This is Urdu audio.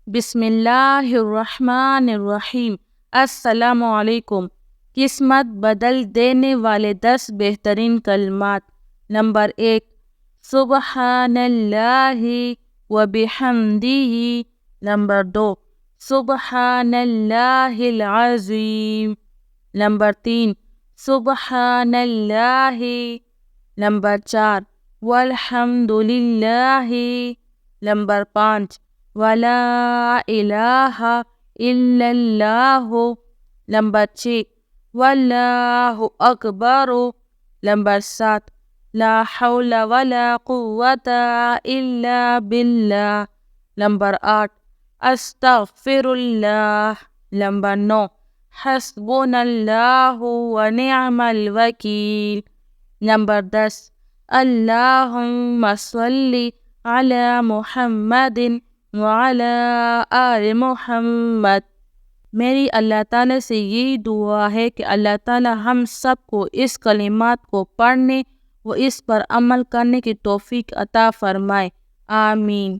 بسم اللہ الرحمن الرحیم۔ السلام علیکم۔ قسمت بدل دینے والے 10 بہترین کلمات۔ نمبر 1، سبحان اللہ و بحمدہ۔ نمبر 2، سبحان اللہ العظیم۔ نمبر 3، سبحان اللہ۔ نمبر 4، والحمد للہ۔ نمبر 5، ولا الہ الا اللہ۔ نمبر 6، واللہ اکبر۔ نمبر 7، لا حول ولا قوة الا باللہ۔ نمبر 8، استغفر اللہ۔ نمبر 9، حسبنا اللہ ونعم الوکیل۔ نمبر 10، اللہم صلی علی محمد وعلی آل محمد۔ میری اللہ تعالیٰ سے یہی دعا ہے کہ اللہ تعالیٰ ہم سب کو اس کلمات کو پڑھنے و اس پر عمل کرنے کی توفیق عطا فرمائے، آمین۔